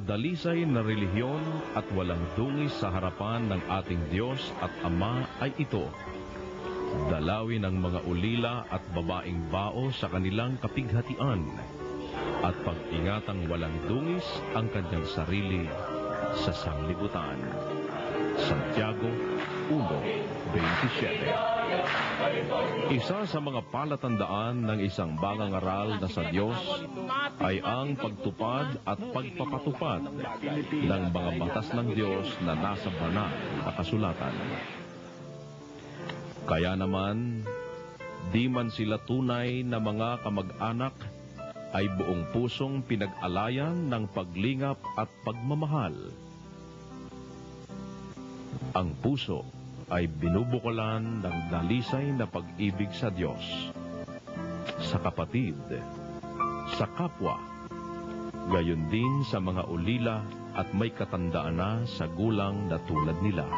dalisay na relihiyon at walang dungis sa harapan ng ating Diyos at Ama ay ito: dalawin ang mga ulila at babaeng bao sa kanilang kapighatian, at pag-ingatang walang dungis ang kanyang sarili sa sanglibutan. Santiago 1:27. Isa sa mga palatandaan ng isang mangangaral na sa Diyos ay ang pagtupad at pagpapatupad ng mga batas ng Diyos na nasa banal na kasulatan. Kaya naman, di man sila tunay na mga kamag-anak, ay buong pusong pinag-alayan ng paglingap at pagmamahal. Ang puso ay binubukulan ng dalisay na pag-ibig sa Diyos, sa kapatid, sa kapwa, gayon din sa mga ulila at may katandaan na sa gulang na tulad nila.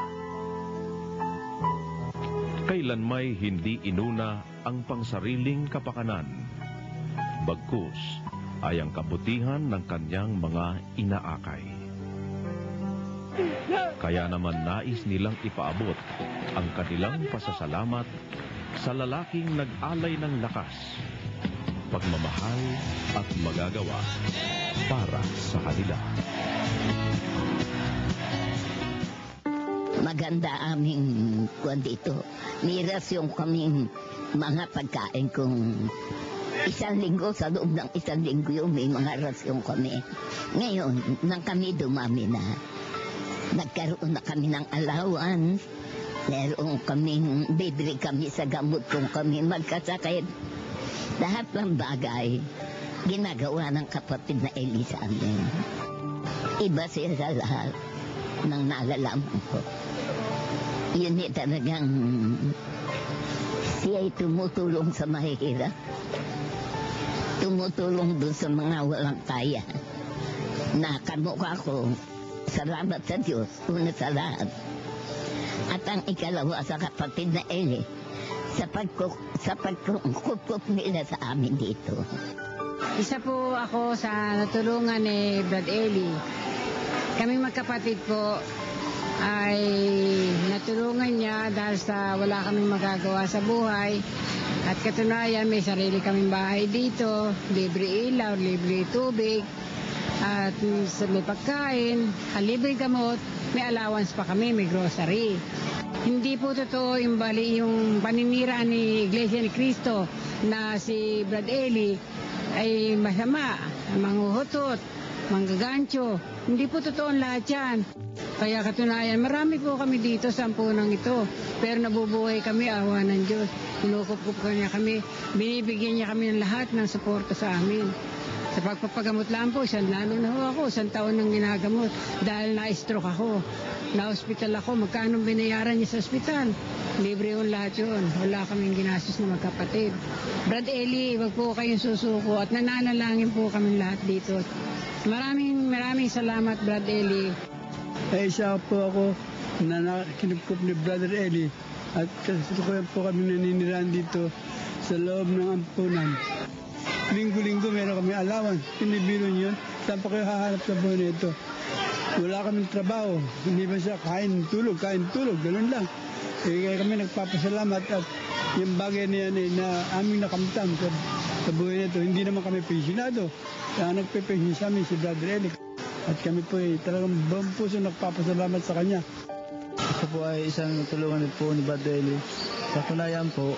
Kailanmay hindi inuna ang pangsariling kapakanan, bagkus ay ang kabutihan ng kanyang mga inaakay. Kaya naman nais nilang ipaabot ang kanilang pasasalamat sa lalaking nag-alay ng lakas, pagmamahal at magagawa para sa kanila. Maganda aming kuwan dito. Nirasyon kaming mga pagkain kung isang linggo, sa loob ng isang linggo yung may mga rasyon kami. Ngayon, nang kami dumami na, nagkaroon na kami ng allowance, meron kaming, bibili kami sa gamot kung kami magkasakit. Lahat ng bagay, ginagawa ng kapatid na Eli sa amin. Iba siya sa lahat ng nalalaman ko. Yun talagang siya'y tumutulong sa mahihirap. Tumutulong dun sa mga walang kaya. Na kamukha ko, salamat sa Diyos, una sa lahat. At ang ikalawa sa kapatid na Eli, sa pagkukup nila sa amin dito. Isa po ako sa natulungan ni Brad Eli. Kaming magkapatid po ay natulungan niya dahil sa wala kaming magagawa sa buhay. At katunayan, may sarili kaming bahay dito, libre ilaw, libre tubig, at may pagkain, libre gamot, may allowance pa kami, may grocery. Hindi po totoo yung paninira ni Iglesia ni Cristo na si Brad Eli ay masama, manghuhutot, manggagancho. Hindi po totoo lahat yan. Kaya katunayan, marami po kami dito sa ampunang ito. Pero nabubuhay kami, awa ng Diyos. Kinukup-kup niya kami, binibigyan niya kami ng lahat ng suporta sa amin. Sa pagpapagamot lang po, lalo na ho ako, 1 taon nang ginagamot. Dahil na-stroke ako, na-hospital ako, magkano binayaran niya sa ospital? Libre yung lahat yun. Wala kaming ginastos na magkapatid. Brad Eli, wag po kayong susuko at nananalangin po kami lahat dito. Maraming salamat, Brad Eli. Isa po ako na kinupkup ni Brother Eli at kasalukuyan po kami naninirahan dito sa loob ng ampunan. Linggo-linggo meron kami allowance. Pinibiro niyo yun. Saan pa kayo hahanap sa buhay na ito? Wala kaming trabaho. Hindi ba siya kain tulog, ganun lang. Kaya kami nagpapasalamat at yung bagay na yan na aming nakamtan sa buhay na ito. Hindi naman kami pensionado. Kaya nagpe-pension sa amin si Brother Eli. At kami po ay talagang buong puso nagpapasalamat sa kanya. Ako po ay isang tulungan po ni Brad Eli. Sa katunayan po,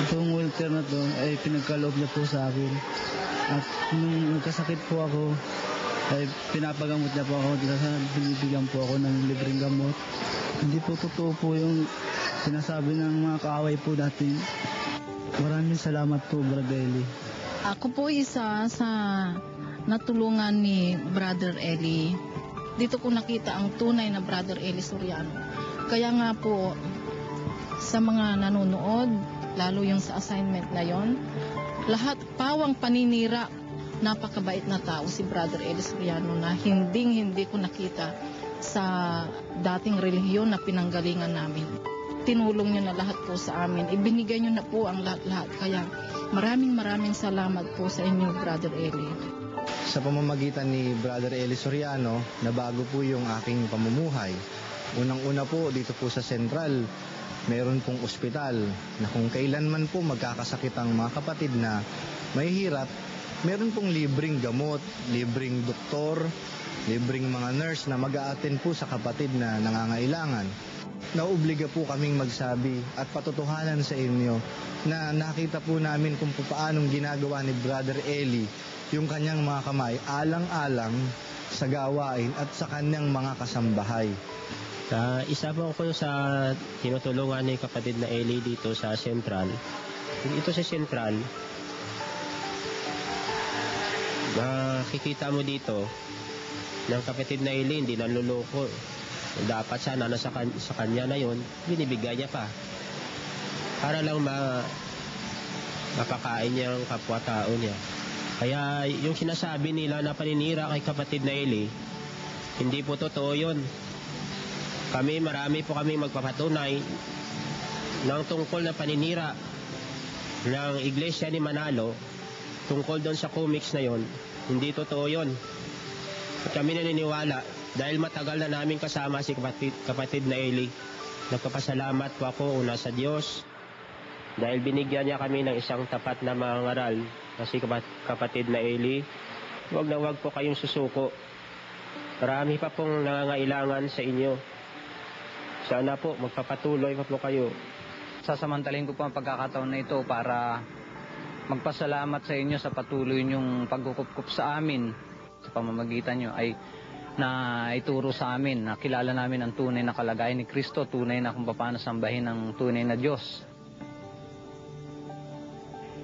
itong wheelchair na to ay pinagkaloob niya po sa akin. At nung nagkasakit po ako, ay pinapagamot niya po ako. Binibigyan po ako ng libreng gamot. Hindi po totoo po yung sinasabi ng mga kaaway po natin. Maraming salamat po, Brad Eli. Ako po isa sa natulungan ni Brother Eli. Dito ko nakita ang tunay na Brother Eli Soriano. Kaya nga po, sa mga nanonood, lalo yung sa assignment na yon, lahat pawang paninira, napakabait na tao si Brother Eli Soriano na hindi ko nakita sa dating relihiyon na pinanggalingan namin. Tinulong niyo na lahat po sa amin. Ibinigay niyo na po ang lahat-lahat. Kaya maraming salamat po sa inyo, Brother Eli. sa pamamagitan ni Brother Eli Soriano, nabago po yung aking pamumuhay. Unang-una po, dito po sa Central, meron pong ospital na kung kailanman po magkakasakit ang mga kapatid na may hirap, meron pong libreng gamot, libreng doktor, libreng mga nurse na mag-a-attend po sa kapatid na nangangailangan. Nauobliga po kaming magsabi at patotohanan sa inyo na nakita po namin kung paanong ginagawa ni Brother Eli yung kanyang mga kamay alang-alang sa gawain at sa kanyang mga kasambahay. Isa po ako sa tinutulungan ni kapatid na Eli dito sa Central. Ito sa Central, nakikita mo dito ng kapatid na Eli hindi nanluloko. Dapat sana nasa sa kanya na yon, binibigay niya pa. Para lang mapakain niya ang kapwa-tao niya. Kaya yung sinasabi nila na paninira kay kapatid na Eli, hindi po totoo yun. Marami po kami magpapatunay ng tungkol na paninira ng Iglesia ni Manalo, tungkol doon sa comics na yon, hindi totoo yun. At kami naniniwala, dahil matagal na namin kasama si kapatid na Eli, nagpapasalamat po ako una sa Diyos, dahil binigyan niya kami ng isang tapat na mga ngaral. Kasi kapatid na Eli, wag na wag po kayong susuko. Marami pa pong nangangailangan sa inyo. Sana po, magpapatuloy pa po kayo. Sasamantalin ko po ang pagkakataon na ito para magpasalamat sa inyo sa patuloy niyong pagkukup sa amin. Sa pamamagitan niyo ay na ituro sa amin, na kilala namin ang tunay na kalagayan ni Kristo, tunay na kung paano sambahin ang tunay na Diyos.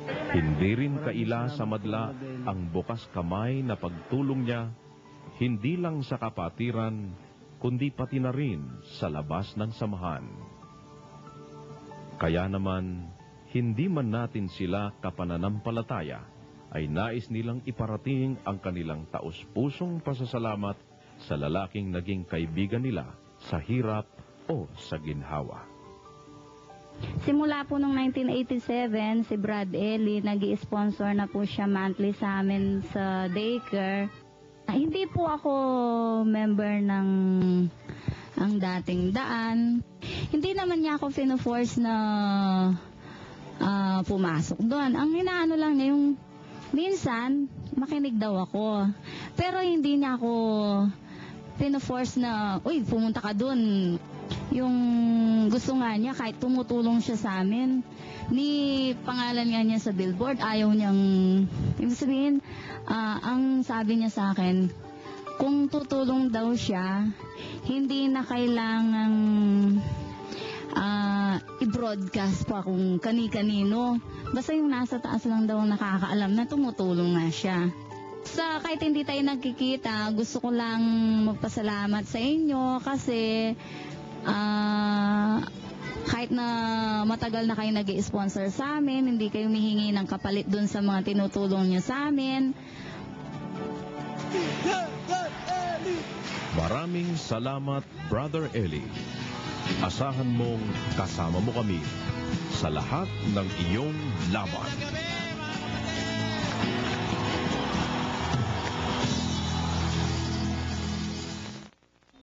Hindi rin kaila sa madla ang bukas kamay na pagtulong niya, hindi lang sa kapatiran, kundi pati na rin sa labas ng samahan. Kaya naman, hindi man natin sila kapananampalataya, ay nais nilang iparating ang kanilang taus-pusong pasasalamat sa lalaking naging kaibigan nila sa hirap o sa ginhawa. Simula po noong 1987, si Brad Eli, nag-i-sponsor na po siya monthly sa amin sa daycare. Hindi po ako member ng ang dating daan. Hindi naman niya ako fino-force na pumasok doon. Ang inaano lang niya yung minsan, makinig daw ako. Pero hindi niya ako fino-force na, uy, pumunta ka doon. Yung gusto nga niya, kahit tumutulong siya sa amin, ni pangalan nga niya sa billboard, ayaw niyang, ibig sabihin, ang sabi niya sa akin, kung tutulong daw siya, hindi na kailangang i-broadcast pa kung kani-kanino. Basta yung nasa taas lang daw nakakaalam na tumutulong nga siya. Kahit hindi tayo nagkikita, gusto ko lang magpasalamat sa inyo kasi kahit na matagal na kayo nag-i-sponsor sa amin, hindi kayo humihingi ng kapalit dun sa mga tinutulong niyo sa amin. Maraming salamat, Brother Eli. Asahan mong kasama mo kami sa lahat ng iyong laban.